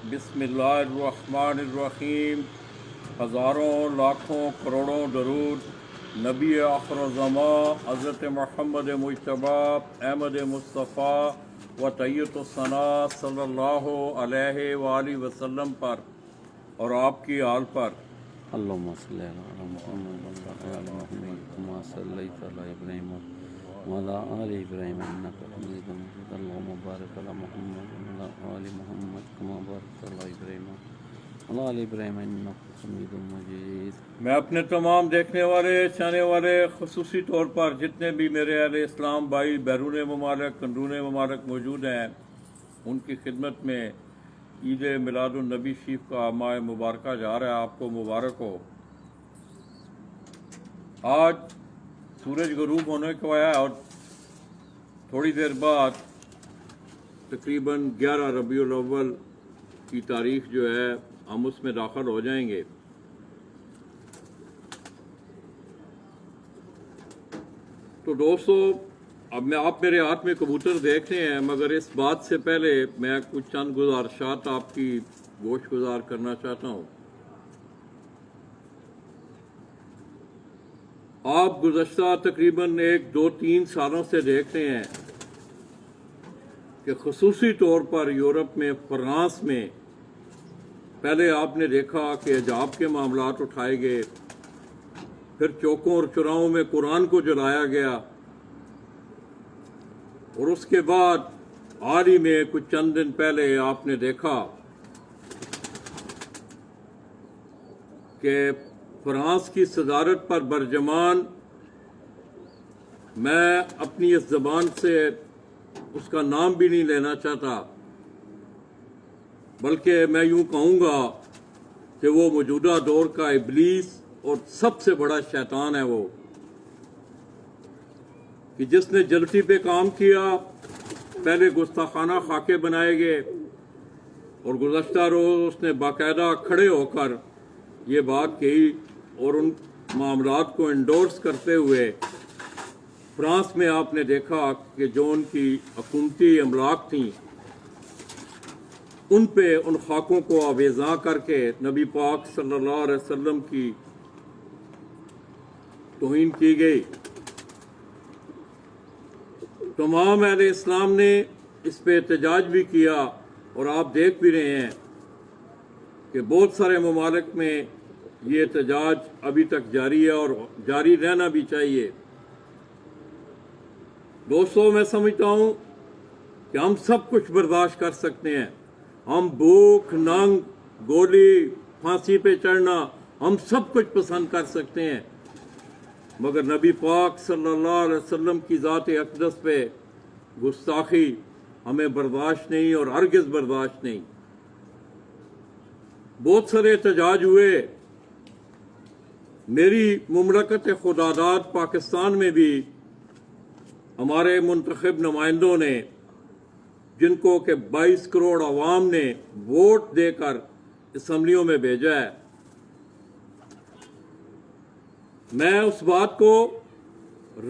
بسم اللہ الرحمن الرحیم۔ ہزاروں لاکھوں کروڑوں درود نبی آخر الزماں حضرت محمد مجتبی احمد مصطفیٰ و طیب الثناء صلی اللہ علیہ وآلہ وسلم پر اور آپ کی آل پر۔ اللهم صل على محمد وعلى آل محمد كما صليت على إبراهيم وعلى آل إبراهيم إنك حميد مجيد اللهم بارك على محمد وعلى آل محمد كما باركت على إبراهيم وعلى آل إبراهيم إنك حميد مجيد۔ میں اپنے تمام دیکھنے والے چاہنے والے خصوصی طور پر جتنے بھی میرے اہل اسلام بھائی بیرون ممالک اندرون ممالک موجود ہیں ان کی خدمت میں عید میلاد النبی شریف کا ماہ مبارکہ جا رہا ہے، آپ کو مبارک ہو۔ آج سورج غروب ہونے کو آیا اور تھوڑی دیر بعد تقریباً 11 ربیع الاول کی تاریخ جو ہے ہم اس میں داخل ہو جائیں گے۔ تو دوستو اب آپ میرے ہاتھ میں کبوتر دیکھ رہے ہیں، مگر اس بات سے پہلے میں کچھ چند گزارشات آپ کی گوش گزار کرنا چاہتا ہوں۔ آپ گزشتہ تقریباً 1-2-3 سالوں سے دیکھ رہے ہیں کہ خصوصی طور پر یورپ میں فرانس میں پہلے آپ نے دیکھا کہ حجاب کے معاملات اٹھائے گئے، پھر چوکوں اور چوراہوں میں قرآن کو جلایا گیا، اور اس کے بعد حال ہی میں کچھ چند دن پہلے آپ نے دیکھا کہ فرانس کی صدارت پر برجمان، میں اپنی اس زبان سے اس کا نام بھی نہیں لینا چاہتا، بلکہ میں یوں کہوں گا کہ وہ موجودہ دور کا ابلیس اور سب سے بڑا شیطان ہے، وہ کہ جس نے جلتی پہ کام کیا، پہلے گستاخانہ خاکے بنائے گئے اور گزشتہ روز اس نے باقاعدہ کھڑے ہو کر یہ بات کہی اور ان معاملات کو انڈورس کرتے ہوئے فرانس میں آپ نے دیکھا کہ جو ان کی حکومتی املاک تھیں ان پہ ان خاکوں کو آویزاں کر کے نبی پاک صلی اللہ علیہ وسلم کی توہین کی گئی۔ تمام اہل اسلام نے اس پہ احتجاج بھی کیا، اور آپ دیکھ بھی رہے ہیں کہ بہت سارے ممالک میں یہ احتجاج ابھی تک جاری ہے اور جاری رہنا بھی چاہیے۔ دوستو میں سمجھتا ہوں کہ ہم سب کچھ برداشت کر سکتے ہیں، ہم بھوک، ننگ، گولی، پھانسی پہ چڑھنا، ہم سب کچھ پسند کر سکتے ہیں، مگر نبی پاک صلی اللہ علیہ وسلم کی ذات اقدس پہ گستاخی ہمیں برداشت نہیں اور ہرگز برداشت نہیں۔ بہت سارے احتجاج ہوئے، میری مملکت خداداد پاکستان میں بھی ہمارے منتخب نمائندوں نے، جن کو کہ 22 کروڑ عوام نے ووٹ دے کر اسمبلیوں میں بھیجا ہے، میں اس بات کو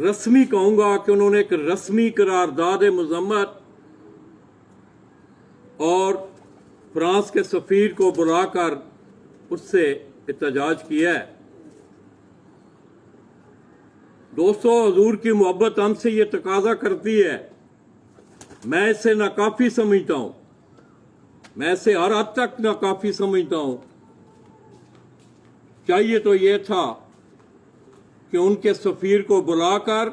رسمی کہوں گا کہ انہوں نے ایک رسمی قرارداد مذمت اور فرانس کے سفیر کو بلا کر اس سے احتجاج کیا ہے۔ دوستو حضور کی محبت ہم سے یہ تقاضا کرتی ہے، میں اسے ناکافی سمجھتا ہوں، میں اسے ہر حد تک ناکافی سمجھتا ہوں۔ چاہیے تو یہ تھا کہ ان کے سفیر کو بلا کر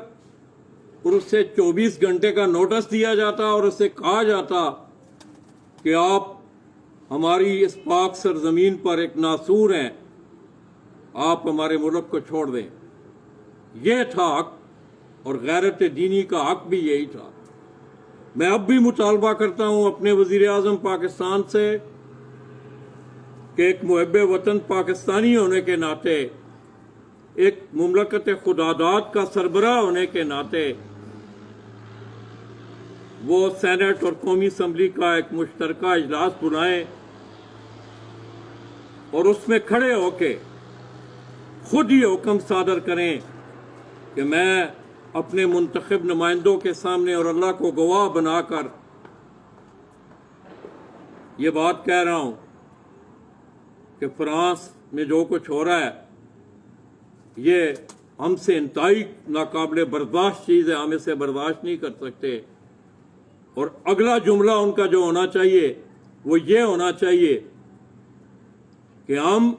اور اس سے 24 گھنٹے کا نوٹس دیا جاتا اور اسے کہا جاتا کہ آپ ہماری اس پاک سرزمین پر ایک ناسور ہیں، آپ ہمارے ملک کو چھوڑ دیں۔ یہ تھا حق، اور غیرت دینی کا حق بھی یہی تھا۔ میں اب بھی مطالبہ کرتا ہوں اپنے وزیر اعظم پاکستان سے کہ ایک محب وطن پاکستانی ہونے کے ناطے، ایک مملکت خداداد کا سربراہ ہونے کے ناطے، وہ سینٹ اور قومی اسمبلی کا ایک مشترکہ اجلاس بلائیں اور اس میں کھڑے ہو کے خود ہی حکم صادر کریں کہ میں اپنے منتخب نمائندوں کے سامنے اور اللہ کو گواہ بنا کر یہ بات کہہ رہا ہوں کہ فرانس میں جو کچھ ہو رہا ہے یہ ہم سے انتہائی ناقابل برداشت چیز ہے، ہم اسے برداشت نہیں کر سکتے۔ اور اگلا جملہ ان کا جو ہونا چاہیے وہ یہ ہونا چاہیے کہ ہم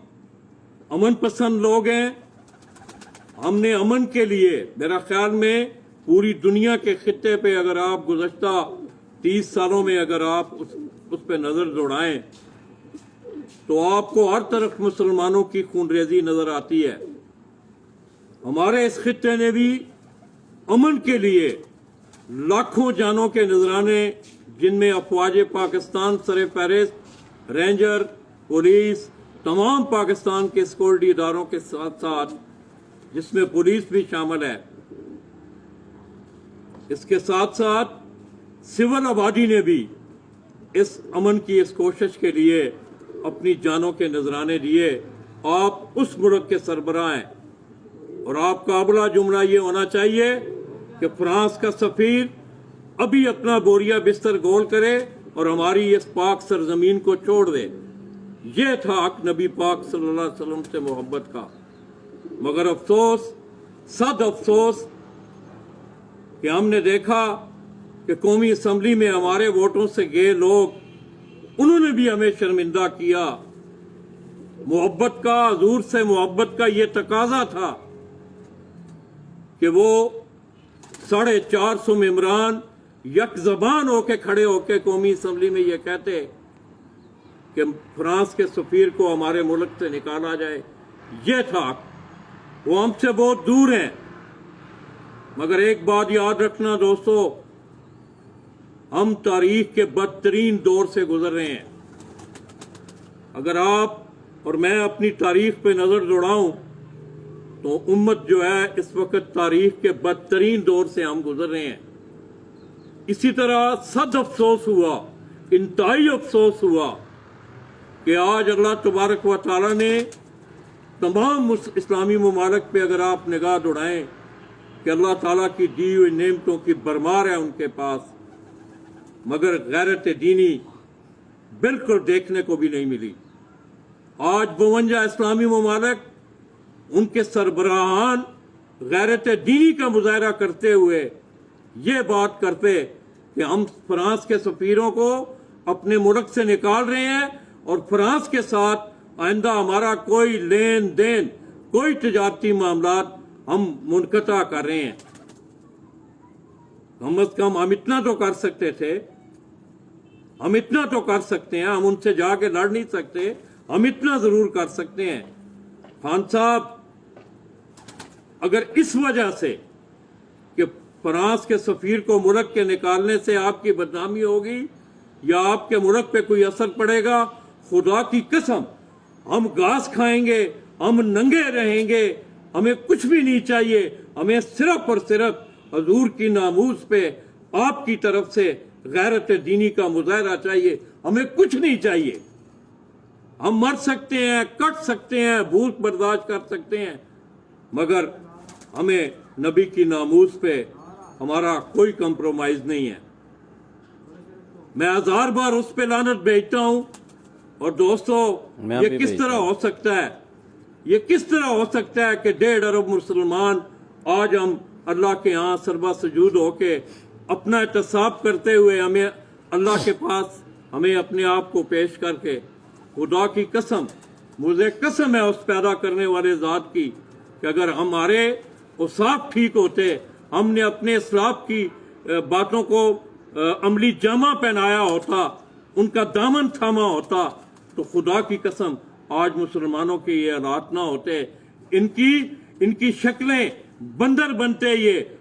امن پسند لوگ ہیں، ہم نے امن کے لیے، میرا خیال میں پوری دنیا کے خطے پہ اگر آپ گزشتہ 30 سالوں میں اگر آپ اس پہ نظر دوڑائیں تو آپ کو ہر طرف مسلمانوں کی خون ریزی نظر آتی ہے۔ ہمارے اس خطے نے بھی امن کے لیے لاکھوں جانوں کے نذرانے، جن میں افواج پاکستان سر فہرست، رینجر، پولیس، تمام پاکستان کے سیکورٹی اداروں کے ساتھ ساتھ جس میں پولیس بھی شامل ہے، اس کے ساتھ ساتھ سول آبادی نے بھی اس امن کی اس کوشش کے لیے اپنی جانوں کے نذرانے دیے۔ آپ اس ملک کے سربراہ ہیں اور آپ کا اگلا جملہ یہ ہونا چاہیے کہ فرانس کا سفیر ابھی اپنا بوریا بستر گول کرے اور ہماری اس پاک سرزمین کو چھوڑ دے۔ یہ تھا حق نبی پاک صلی اللہ علیہ وسلم سے محبت کا۔ مگر افسوس، صد افسوس کہ ہم نے دیکھا کہ قومی اسمبلی میں ہمارے ووٹوں سے گئے لوگ، انہوں نے بھی ہمیں شرمندہ کیا۔ محبت کا، حضور سے محبت کا یہ تقاضا تھا کہ وہ 450 ممبران یک زبان ہو کے کھڑے ہو کے قومی اسمبلی میں یہ کہتے کہ فرانس کے سفیر کو ہمارے ملک سے نکالا جائے۔ یہ تھا، وہ ہم سے بہت دور ہیں۔ مگر ایک بات یاد رکھنا دوستو، ہم تاریخ کے بدترین دور سے گزر رہے ہیں۔ اگر آپ اور میں اپنی تاریخ پہ نظر دوڑاؤں تو امت جو ہے اس وقت تاریخ کے بدترین دور سے ہم گزر رہے ہیں۔ اسی طرح صد افسوس ہوا، انتہائی افسوس ہوا کہ آج اللہ تبارک و تعالیٰ نے تمام اسلامی ممالک پہ اگر آپ نگاہ دوڑائیں کہ اللہ تعالیٰ کی دی ہوئی نعمتوں کی بھرمار ہے ان کے پاس، مگر غیرت دینی بالکل دیکھنے کو بھی نہیں ملی۔ آج 52 اسلامی ممالک، ان کے سربراہان غیرت دینی کا مظاہرہ کرتے ہوئے یہ بات کرتے کہ ہم فرانس کے سفیروں کو اپنے ملک سے نکال رہے ہیں اور فرانس کے ساتھ آئندہ ہمارا کوئی لین دین، کوئی تجارتی معاملات ہم منقطع کر رہے ہیں۔ کم از کم ہم اتنا تو کر سکتے تھے، ہم اتنا تو کر سکتے ہیں، ہم ان سے جا کے لڑ نہیں سکتے، ہم اتنا ضرور کر سکتے ہیں۔ خان صاحب، اگر اس وجہ سے کہ فرانس کے سفیر کو ملک کے نکالنے سے آپ کی بدنامی ہوگی یا آپ کے ملک پہ کوئی اثر پڑے گا، خدا کی قسم ہم گھاس کھائیں گے، ہم ننگے رہیں گے، ہمیں کچھ بھی نہیں چاہیے، ہمیں صرف اور صرف حضور کی ناموس پہ آپ کی طرف سے غیرت دینی کا مظاہرہ چاہیے، ہمیں کچھ نہیں چاہیے۔ ہم مر سکتے ہیں، کٹ سکتے ہیں، بھوک برداشت کر سکتے ہیں، مگر ہمیں نبی کی ناموس پہ ہمارا کوئی کمپرومائز نہیں ہے۔ میں ہزار بار اس پہ لعنت بھیجتا ہوں۔ اور دوستو، یہ کس طرح ہو سکتا ہے، یہ کس طرح ہو سکتا ہے کہ 1.5 ارب مسلمان آج ہم اللہ کے ہاں سربا سجود ہو کے اپنا احتساب کرتے ہوئے ہمیں اللہ کے پاس ہمیں اپنے آپ کو پیش کر کے، خدا کی قسم، مجھے قسم ہے اس پیدا کرنے والے ذات کی کہ اگر ہمارے اوصاف ٹھیک ہوتے، ہم نے اپنے اسلاف کی باتوں کو عملی جامہ پہنایا ہوتا، ان کا دامن تھاما ہوتا، تو خدا کی قسم آج مسلمانوں کے یہ حالات نہ ہوتے۔ ان کی شکلیں بندر بنتے،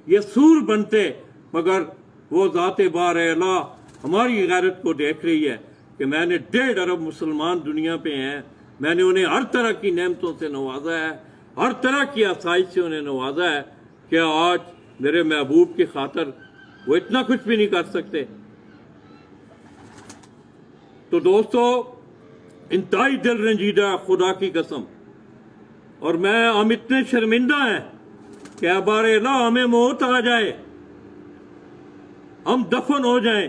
یہ سور بنتے، مگر وہ ذات بار اللہ ہماری غیرت کو دیکھ رہی ہے کہ میں نے 1.5 ارب مسلمان دنیا پہ ہیں، میں نے انہیں ہر طرح کی نعمتوں سے نوازا ہے، ہر طرح کی آسائش سے انہیں نوازا ہے، کہ آج میرے محبوب کی خاطر وہ اتنا کچھ بھی نہیں کر سکتے۔ تو دوستو، انتہائی دل رنجیدہ خدا کی قسم، اور ہم اتنے شرمندہ ہیں کہ بار الہ ہمیں موت آ جائے، ہم دفن ہو جائیں،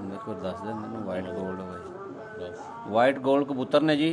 ਮੇਰੇ ਕੋਲ ਦੱਸ ਦੇ ਮੈਨੂੰ ਵਾਈਟ 골ਡ ਹੋਵੇ, ਵਾਈਟ 골ਡ ਕਬੂਤਰ ਨੇ ਜੀ।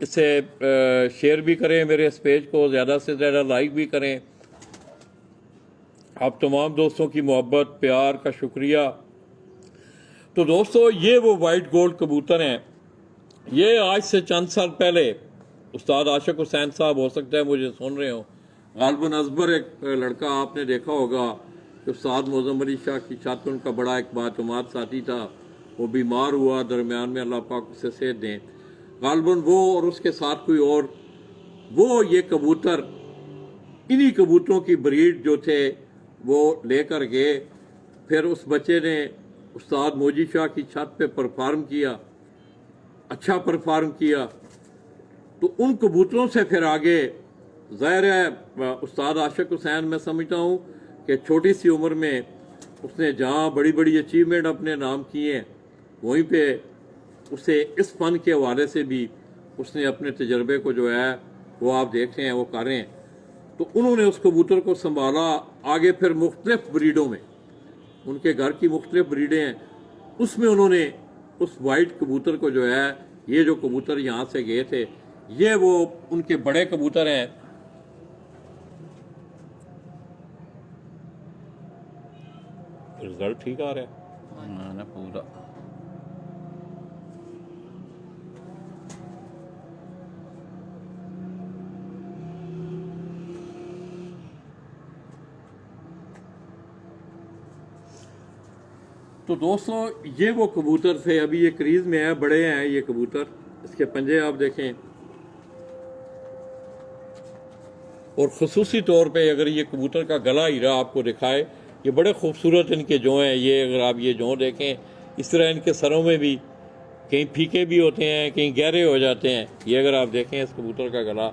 اسے شیئر بھی کریں، میرے اس پیج کو زیادہ سے زیادہ لائک بھی کریں۔ آپ تمام دوستوں کی محبت پیار کا شکریہ۔ تو دوستو یہ وہ وائٹ گولڈ کبوتر ہیں، یہ آج سے چند سال پہلے استاد عاشق حسین صاحب ہو سکتا ہے مجھے سن رہے ہوں، غالباً ازبر ایک لڑکا آپ نے دیکھا ہوگا کہ استاد معظم علی شاہ کی چھت، ان کا بڑا ایک باعتماد ساتھی تھا، وہ بیمار ہوا، درمیان میں اللہ پاک اسے صحت دیں، غالباً وہ اور اس کے ساتھ کوئی اور، وہ یہ کبوتر انہی کبوتروں کی بریڈ جو تھے وہ لے کر گئے، پھر اس بچے نے استاد موجی شاہ کی چھت پہ پرفارم کیا، اچھا پرفارم کیا، تو ان کبوتروں سے پھر آگے ظاہر ہے استاد عاشق حسین میں سمجھتا ہوں کہ چھوٹی سی عمر میں اس نے جہاں بڑی بڑی اچیومنٹ اپنے نام کیے ہیں، وہیں پہ اسے اس فن کے حوالے سے بھی اس نے اپنے تجربے کو جو ہے وہ آپ دیکھ رہے ہیں وہ کر رہے ہیں۔ تو انہوں نے اس کبوتر کو سنبھالا، آگے پھر مختلف بریڈوں میں، ان کے گھر کی مختلف بریڈیں ہیں، اس میں انہوں نے اس وائٹ کبوتر کو جو ہے، یہ جو کبوتر یہاں سے گئے تھے، یہ وہ ان کے بڑے کبوتر ہیں۔ رزلٹ ٹھیک آ رہا ہے؟ میں نے پورا تو دوستو یہ وہ کبوتر تھے، ابھی یہ کریز میں ہے، بڑے ہیں یہ کبوتر، اس کے پنجے آپ دیکھیں، اور خصوصی طور پہ اگر یہ کبوتر کا گلا ہیرا آپ کو دکھائے، یہ بڑے خوبصورت ان کے جو ہیں، یہ اگر آپ یہ جو دیکھیں، اس طرح ان کے سروں میں بھی کہیں پھیکے بھی ہوتے ہیں، کہیں گہرے ہو جاتے ہیں، یہ اگر آپ دیکھیں اس کبوتر کا گلا۔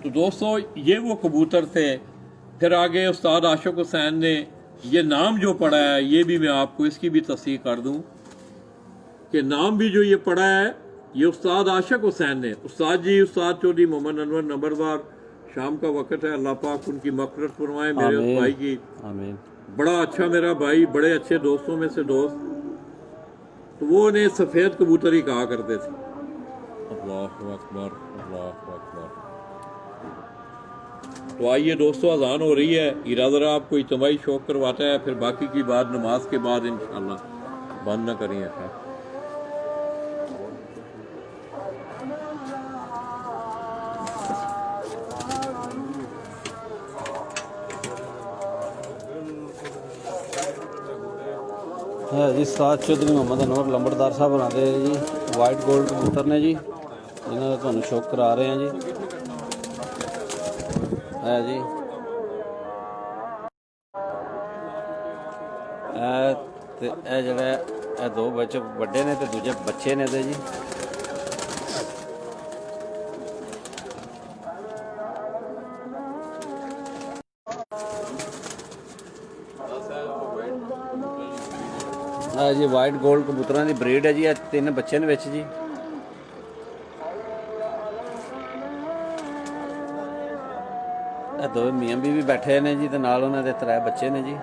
تو دوستو یہ وہ کبوتر تھے، پھر آگے استاد عاشق حسین نے یہ نام جو پڑھا ہے، یہ بھی میں آپ کو اس کی بھی تصحیح کر دوں کہ نام بھی جو یہ پڑھا ہے یہ استاد عاشق حسین نے، استاد جی استاد چودھری محمد انور نمبردار، شام کا وقت ہے، اللہ پاک ان کی مغفرت فرمائے میرے اس بھائی کی، آمین۔ بڑا اچھا میرا بھائی، بڑے اچھے دوستوں میں سے دوست، تو وہ انہیں سفید کبوتر ہی کہا کرتے تھے۔ اللہ اکبر، اللہ اکبر۔ تو آئیے دوستو اذان ہو رہی ہے، ہیرا ذرا آپ کو اجتماعی شوق کرواتا ہے، پھر باقی کی بات نماز کے بعد انشاءاللہ بند نہ کریں ایسا۔ ہے جی استاد چودھری محمد انور لمبردار صاحب بنا دے جی وائٹ گولڈ کبوتر نے جی، جنہوں نے تمہیں شوق کرا رہے ہیں جی، ہے جی اے جڑے اے دو بچے بڑے نے تے دوجے بچے نے تے جی، ہے جی وائٹ گولڈ کبوتراں دی بریڈ ہے جی، تین بچے نے وچ جی، اے دو میاں بیوی بیٹھے نے جی تے نال انہاں دے 3 بچے نے جی۔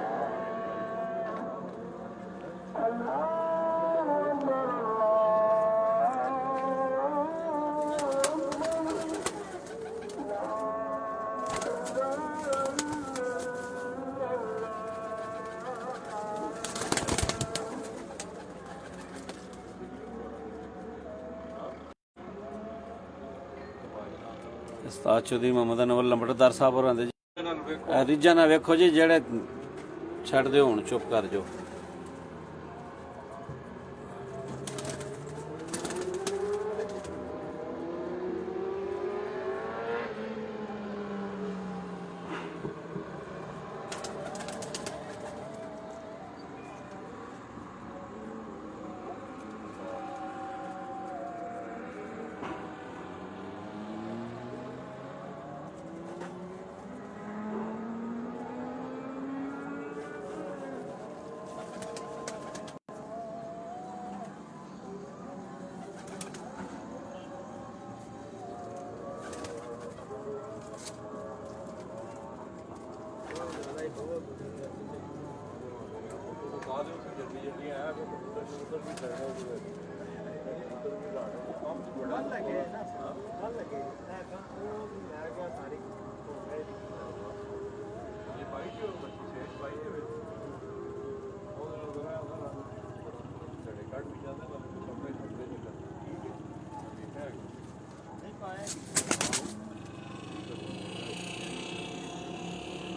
استاد چودھری محمد انور لمبردار صاحب اور آندے جی، ریجا نہ ویکھو جی جڑے چھڈ دیو ہن چپ کر جو۔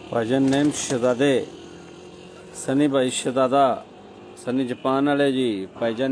ਭਾਈਜਾਨ ਨੇਮ ਸ਼ਹਜ਼ਾਦੇ ਸਨੀ ਭਾਈ ਸ਼ਹਜ਼ਾਦਾ ਸਨੀ ਜਾਪਾਨ ਵਾਲੇ ਜੀ ਭਾਈਜਾਨ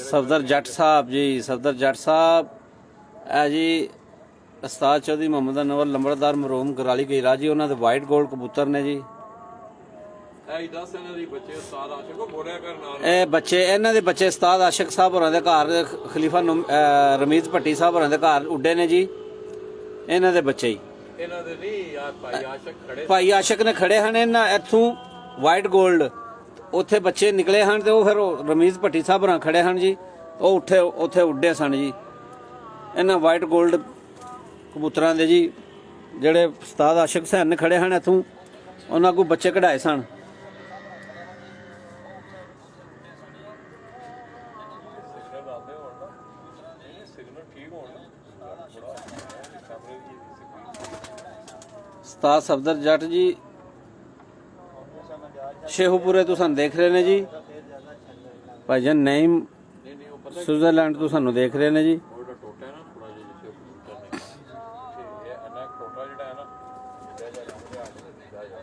ਸਫਦਰ ਜੱਟ ਸਾਹਿਬ ਜੀ ਸਫਦਰ ਜੱਟ ਸਾਹਿਬ ਇਹ ਜੀ ਉਸਤਾਦ ਚੌਧਰੀ ਮੁਹੰਮਦ ਅਨਵਰ ਲੰਬੜਦਾਰ ਮਰਹੂਮ ਗਰਾਲੀ ਗਈਰਾ ਜੀ ਉਹਨਾਂ ਦੇ ਵਾਈਟ 골ਡ ਕਬੂਤਰ ਨੇ ਜੀ ਇਹ 10 ਇਹਨਾਂ ਦੀ ਬੱਚੇ ਉਸਤਾਦ ਆਸ਼ਿਕ ਕੋ ਬੋਲਿਆ ਕਰ ਨਾਲ ਇਹ ਬੱਚੇ ਇਹਨਾਂ ਦੇ ਬੱਚੇ ਉਸਤਾਦ ਆਸ਼ਿਕ ਸਾਹਿਬ ਹੋਰਾਂ ਦੇ ਘਰ ਖਲੀਫਾ ਰਮੀਜ਼ ਭੱਟੀ ਸਾਹਿਬ ਹੋਰਾਂ ਦੇ ਘਰ ਉੱਡੇ ਨੇ ਜੀ ਇਹਨਾਂ ਦੇ ਬੱਚੇ ਹੀ ਇਹਨਾਂ ਦੇ ਨਹੀਂ ਯਾਰ ਭਾਈ ਆਸ਼ਿਕ ਖੜੇ ਭਾਈ ਆਸ਼ਿਕ ਨੇ ਖੜੇ ਹਨ ਇਹਨਾਂ ਇੱਥੋਂ ਵਾਈਟ 골ਡ ਉੱਥੇ ਬੱਚੇ ਨਿਕਲੇ ਹਨ ਤੇ ਉਹ ਫਿਰ ਰਮੀਜ਼ ਭੱਟੀ ਸਾਹਿਬ ਹੋਰਾਂ ਖੜੇ ਹਨ ਜੀ ਉਹ ਉੱਥੇ ਉੱਡੇ ਸਨ ਜੀ ਇਹਨਾਂ ਵਾਈਟ 골ਡ ਕਬੂਤਰਾਂ ਦੇ ਜੀ ਜਿਹੜੇ ਉਸਤਾਦ ਆਸ਼ਿਕ ਸੈਨ ਨੇ ਖੜੇ ਹਨ ਇੱਥੋਂ ਉਹਨਾਂ ਕੋਲ ਬੱਚੇ ਕਢਾਏ ਸਨ ਸਿਗਨਲ ਆਉਂਦੇ ਹੋਣ ਨਾ ਇਹ ਸਿਗਨਲ ਠੀਕ ਹੋਣ ਨਾ ਬੜਾ ਕੈਮਰੇ ਦੀ ਉਸਤਾਦ ਸਫਦਰ ਜੱਟ ਜੀ ਸ਼ੇਖੂਪੁਰੇ ਤੋਂ ਸਾਨੂੰ ਦੇਖ ਰਹੇ ਨੇ ਜੀ ਭਾਈਜਾਨ ਨਈਮ ਨਹੀਂ ਨਹੀਂ ਉਹ ਪਤਾ ਸਵਿਟਜ਼ਰਲੈਂਡ ਤੋਂ ਸਾਨੂੰ ਦੇਖ ਰਹੇ ਨੇ ਜੀ ਉਹਦਾ ਟੋਟਾ ਹੈ ਨਾ ਥੋੜਾ ਜਿਹਾ ਜਿੱਥੇ ਕਬੂਤਰ ਨੇ ਇਹ ਅਨਾ ਟੋਟਾ ਜਿਹੜਾ ਹੈ ਨਾ ਜਾ ਜਾ ਜਾ ਜਾ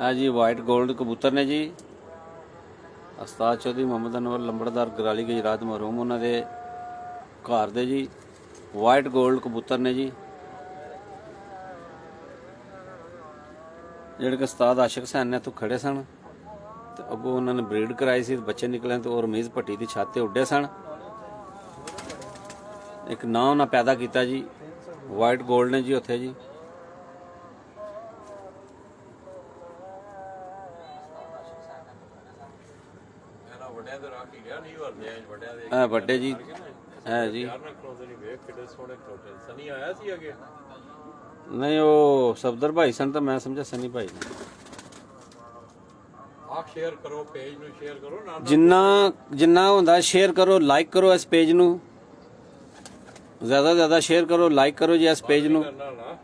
ਆ ਜੀ ਵਾਈਟ 골ਡ ਕਬੂਤਰ ਨੇ ਜੀ ਉਸਤਾਦ ਚੌਧਰੀ ਮੁਹੰਮਦ ਅਨਵਰ ਲੰਬੜਦਾਰ ਗਰਾਲੀ ਗੁਜਰਾਤ ਮਰਹੂਮ ਉਹਨਾਂ ਦੇ ਘਰ ਦੇ ਜੀ ਵਾਈਟ 골ਡ ਕਬੂਤਰ ਨੇ ਜੀ ਜਿਹੜੇ ਕਿ ਉਸਤਾਦ ਆਸ਼ਿਕ ਸੈਨ ਨੇ ਇੱਥੋਂ ਖੜੇ ਸਨ ਤੇ ਅੱਗੋਂ ਉਹਨਾਂ ਨੇ ਬਰੀਡ ਕਰਾਈ ਸੀ ਬੱਚੇ ਨਿਕਲੇ ਤੇ ਉਹ ਰਮੀਜ਼ ਭੱਟੀ ਦੀ ਛੱਤ ਤੇ ਉੱਡੇ ਸਨ ਇੱਕ ਨਾਂ ਉਹਨਾਂ ਪੈਦਾ ਕੀਤਾ ਜੀ ਵਾਈਟ 골ਡ ਨੇ ਜੀ ਉੱਥੇ ਜੀ ਵੱਡਿਆਂ ਦੇ ਰਾਖੀ ਗਿਆ ਨਹੀਂ ਵਰਦੇ ਵੱਡਿਆਂ ਦੇ ਇਹ ਵੱਡੇ ਜੀ ਹੈ ਜੀ ਯਾਰ ਨਾ ਖਲੋਦੇ ਨਹੀਂ ਵੇਖ ਕਿੱਡੇ ਸੋਹਣੇ ਖਲੋਤੇ ਸਨੀ ਆਇਆ ਸੀ ਅੱਗੇ ਨਹੀਂ ਉਹ ਸਫਦਰ ਭਾਈ ਸਨ ਤਾਂ ਮੈਂ ਸਮਝਿਆ ਸਨੀ ਭਾਈ ਨੇ ਆਪ ਸ਼ੇਅਰ ਕਰੋ ਪੇਜ ਨੂੰ ਸ਼ੇਅਰ ਕਰੋ ਨਾਲ ਜਿੰਨਾ ਹੁੰਦਾ ਸ਼ੇਅਰ ਕਰੋ ਲਾਈਕ ਕਰੋ ਇਸ ਪੇਜ ਨੂੰ ਜ਼ਿਆਦਾ ਤੋਂ ਜ਼ਿਆਦਾ ਸ਼ੇਅਰ ਕਰੋ ਲਾਈਕ ਕਰੋ ਜੀ ਇਸ ਪੇਜ ਨੂੰ ਕਰਨਾ ਨਾ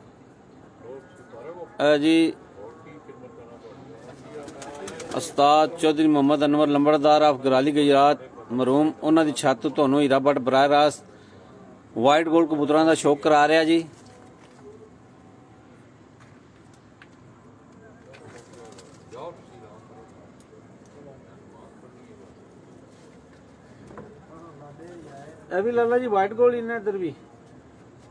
ਲੋਕ ਸਾਰੇ ਉਹ ਇਹ ਜੀ ਹੋਰ ਕੀ ਖਿਦਮਤ ਕਰਨਾ ਉਸਤਾਦ ਚੌਧਰੀ ਮੁਹੰਮਦ ਅਨਵਰ ਲੰਬੜਦਾਰ ਆਫ ਗਰਾਲੀ ਗੁਜਰਾਤ ਮਰਹੂਮ ਉਹਨਾਂ ਦੀ ਛੱਤ ਤੋਂ ਤੁਹਾਨੂੰ ਹੀਰਾ ਬੱਟ ਬਰਾਹ ਰਾਸਤ ਵਾਈਟ 골ਡ ਕਬੂਤਰਾਂ ਦਾ ਸ਼ੌਕ ਕਰਾ ਰਿਹਾ ਜੀ ਜਾਓ ਤੁਸੀਂ ਨਾ ਇਹ ਵੀ ਲਾਲਾ ਜੀ ਵਾਈਟ 골ਡ ਇਹਨਾਂ ਇੱਧਰ ਵੀ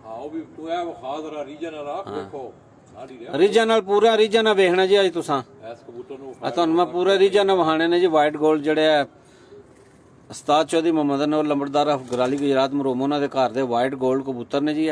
ਆਓ ਵੀ ਤੂੰ ਇਹ ਵਿਖਾ ਜ਼ਰਾ ਰੀਜਨ ਰਾਖ ਦੇਖੋ ਸਾਡੀ ਰਿਹਾ ਰੀਜਨ ਨਾਲ ਪੂਰਾ ਰੀਜਨ ਨਾਲ ਵੇਖਣਾ ਜੀ ਅੱਜ ਤੁਸੀਂ ਇਸ ਕਬੂਤਰ ਨੂੰ ਆ ਤੁਹਾਨੂੰ ਮੈਂ ਪੂਰਾ ਰੀਜਨ ਨਾਲ ਵਹਾਣੇ ਨੇ ਜੀ ਵਾਈਟ 골ਡ ਜਿਹੜੇ ਆ ਉਸਤਾਦ ਚੌਧਰੀ ਮੁਹੰਮਦ ਅਨਵਰ ਲੰਬੜਦਾਰ ਆਫ ਗਰਾਲੀ ਗੁਜਰਾਤ ਮਰਹੂਮ ਉਹਨਾਂ ਦੇ ਘਰ ਦੇ ਵਾਈਟ 골ਡ ਕਬੂਤਰ ਨੇ ਜੀ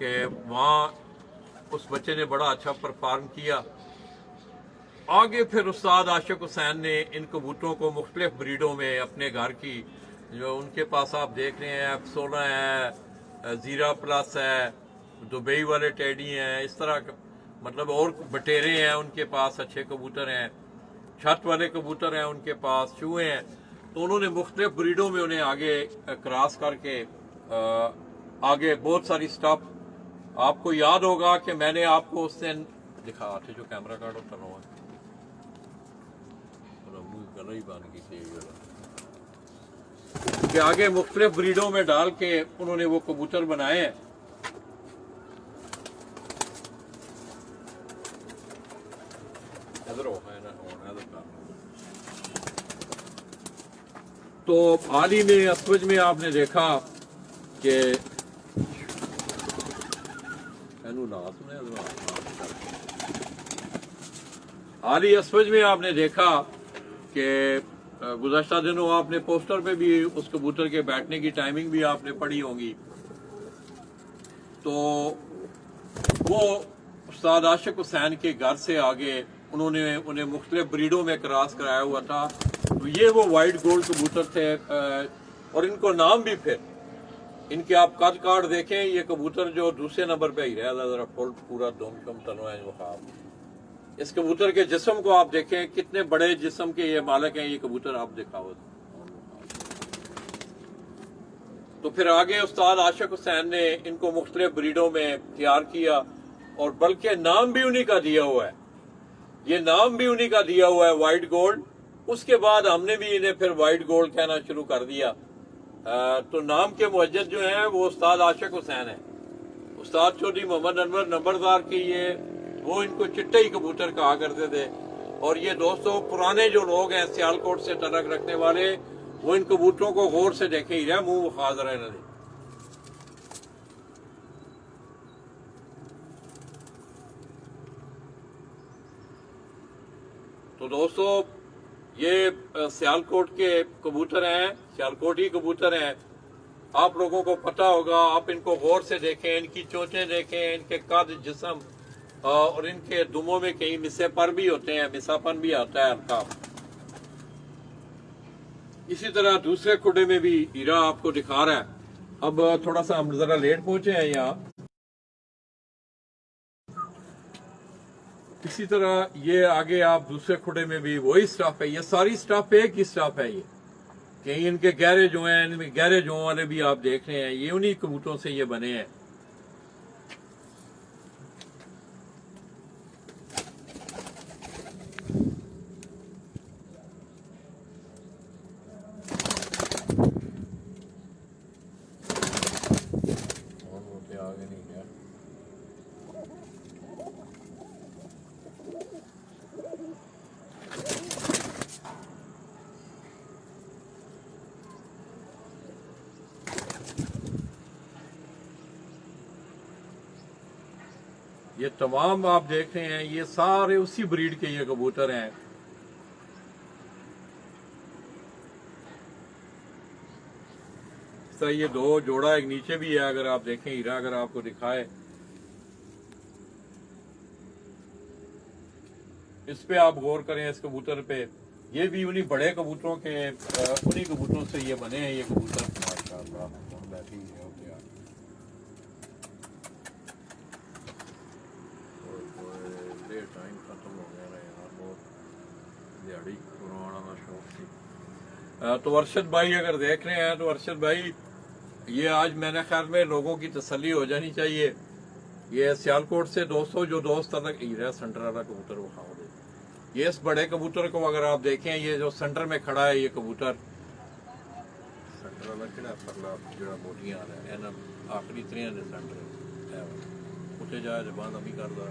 کہ وہاں اس بچے نے بڑا اچھا پرفارم کیا. آگے پھر استاد عاشق حسین نے ان کبوتروں کو مختلف بریڈوں میں اپنے گھر کی جو ان کے پاس آپ دیکھ رہے ہیں F16 ہے, زیرا پلس ہے, دبئی والے ٹیڈی ہیں, اس طرح مطلب اور بٹیرے ہیں ان کے پاس, اچھے کبوتر ہیں, چھت والے کبوتر ہیں ان کے پاس, چوہے ہیں. تو انہوں نے مختلف بریڈوں میں انہیں آگے کراس کر کے آگے بہت ساری سٹاف. آپ کو یاد ہوگا کہ میں نے آپ کو اس دن دکھا تھے جو کیمرہ کارڈ ہوتا رہا ہے گلا ہی بن گئی تھی کہ آگے مختلف بریڈوں میں ڈال کے انہوں نے وہ کبوتر بنائے ہیں. تو حال ہی میں اسوج میں آپ نے دیکھا کہ حال ہی اسوج میں آپ نے دیکھا کہ گزشتہ دنوں آپ نے پوسٹر پہ بھی اس کبوتر کے بیٹھنے کی ٹائمنگ بھی آپ نے پڑھی ہوں گی. تو وہ استاد عاشق حسین کے گھر سے آگے انہوں نے انہیں مختلف بریڈوں میں کراس کرایا ہوا تھا. تو یہ وہ وائٹ گولڈ کبوتر تھے, اور ان کو نام بھی پھر ان کے آپ قد کارڈ دیکھیں. یہ کبوتر جو دوسرے نمبر پہ ہی رہا ذرا فل پورا دوم شم تنوع ہے وہ. اس کبوتر کے جسم کو آپ دیکھیں, کتنے بڑے جسم کے یہ مالک ہیں. یہ کبوتر آپ دکھاؤ. تو پھر آگے استاد عاشق حسین نے ان کو مختلف بریڈوں میں تیار کیا, اور بلکہ نام بھی انہی کا دیا ہوا ہے. یہ نام بھی انہی کا دیا ہوا ہے وائٹ گولڈ. اس کے بعد ہم نے بھی انہیں پھر وائٹ گولڈ کہنا شروع کر دیا. تو نام کے موجد جو ہیں وہ استاد عاشق حسین ہیں. استاد چودھری محمد انور نمبردار کی وہ ان کو چٹے ہی کبوتر کہا کرتے تھے. اور یہ دوستو پرانے جو لوگ ہیں سیالکوٹ سے تعلق رکھنے والے, وہ ان کبوتروں کو غور سے دیکھیں ہی رہے, منہ بخار رہے انہوں نے. تو دوستو یہ سیالکوٹ کے کبوتر ہیں, سیالکوٹی کبوتر ہیں. آپ لوگوں کو پتہ ہوگا, آپ ان کو غور سے دیکھیں, ان کی چونچیں دیکھیں, ان کے قد جسم, اور ان کے دموں میں کہیں مسے پر بھی ہوتے ہیں, مسا پن بھی آتا ہے ہلکا. اسی طرح دوسرے کھڈے میں بھی ہیرا آپ کو دکھا رہا ہے. اب تھوڑا سا ہم ذرا لیٹ پہنچے ہیں یہاں. اسی طرح یہ آگے آپ دوسرے کھڈے میں بھی وہی سٹاف ہے. یہ ساری سٹاف ایک ہی سٹاف ہے. یہ کہ ان کے گہرے جو ہیں, ان میں گہرے جو والے بھی آپ دیکھ رہے ہیں, یہ انہی کبوتروں سے یہ بنے ہیں. یہ تمام آپ دیکھ رہے ہیں, یہ سارے اسی بریڈ کے یہ کبوتر ہیں. اس طرح یہ دو جوڑا ایک نیچے بھی ہے, اگر آپ دیکھیں ہیرا اگر آپ کو دکھائے, اس پہ آپ غور کریں اس کبوتر پہ. یہ بھی انہی بڑے کبوتروں کے انہی کبوتروں سے یہ بنے ہیں یہ کبوتر. ماشاءاللہ بیٹھی ہے ہو گیا. ٹائم ختم ہو گیا یار, بہت دیہڑی پرانا شوق تھی. تو ارشد بھائی اگر دیکھ رہے ہیں تو ارشد بھائی, یہ آج میں نے خیال میں لوگوں کی تسلی ہو جانی چاہیے. یہ سیالکوٹ سے دوستوں جو دوست تک ہیرا سنٹر والا کبوتر وہ کھاؤ دے. یہ اس بڑے کبوتر کو اگر آپ دیکھیں, یہ جو سنٹر میں کھڑا ہے یہ کبوتر سنٹر والا کہڑا پرلا جڑا موٹیاں آ رہا ہے آخری تریاں دے سنٹر ہے اٹھے جائے زبان ابھی کر دا.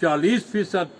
40%,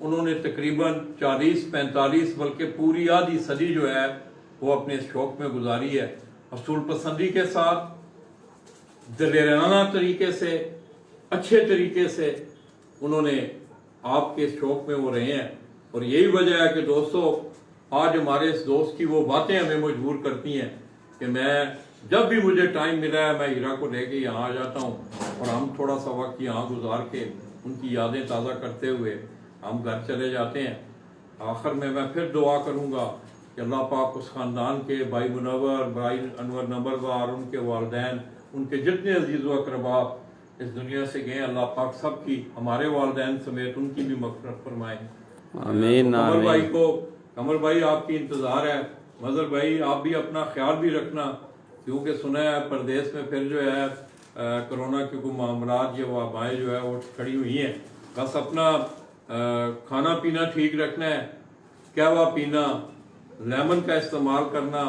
انہوں نے تقریباً 40-45 بلکہ پوری آدھی صدی جو ہے وہ اپنے اس شوق میں گزاری ہے، اصول پسندی کے ساتھ، دلیرانہ طریقے سے، اچھے طریقے سے انہوں نے آپ کے شوق میں وہ رہے ہیں۔ اور یہی وجہ ہے کہ دوستو آج ہمارے اس دوست کی وہ باتیں ہمیں مجبور کرتی ہیں کہ میں جب بھی مجھے ٹائم ملا ہے میں ہیرا کو لے کے یہاں آ جاتا ہوں اور ہم تھوڑا سا وقت یہاں گزار کے ان کی یادیں تازہ کرتے ہوئے ہم گھر چلے جاتے ہیں۔ آخر میں پھر دعا کروں گا کہ اللہ پاک اس خاندان کے بھائی منور، بھائی انور نمبردار، ان کے والدین، ان کے جتنے عزیز و اقربا اس دنیا سے گئے، اللہ پاک سب کی، ہمارے والدین سمیت ان کی بھی مغفرت فرمائیں۔ آمین قمر بھائی آمین۔ کو، قمر بھائی آپ کی انتظار ہے، مظہر بھائی آپ بھی اپنا خیال بھی رکھنا، کیونکہ سنا ہے پردیس میں پھر جو ہے کرونا کے کوئی معاملات یا وبائیں جو ہے وہ کھڑی ہوئی ہیں۔ بس اپنا کھانا پینا ٹھیک رکھنا ہے، قہوہ پینا، لیمن کا استعمال کرنا،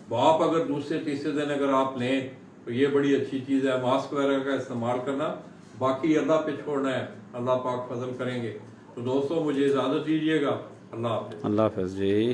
بھاپ اگر دوسرے تیسرے دن اگر آپ لیں تو یہ بڑی اچھی چیز ہے، ماسک وغیرہ کا استعمال کرنا، باقی اللہ پہ چھوڑنا ہے، اللہ پاک فضل کریں گے۔ تو دوستو مجھے اجازت دیجیے گا، اللہ حافظ۔ اللہ حافظ جی۔